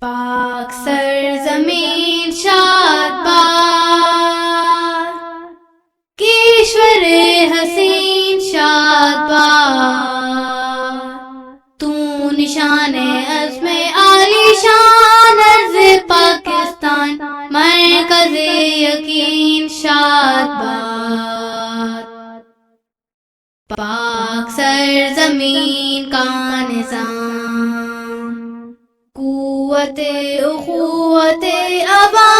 پاک سرزمین شاد باد، کیشور حسین شاد باد، تو نشان عزم عالی شان عرض پاکستان مرکز یقین شاد باد، پاک سرزمین کا نظام، قوت اخوت آباد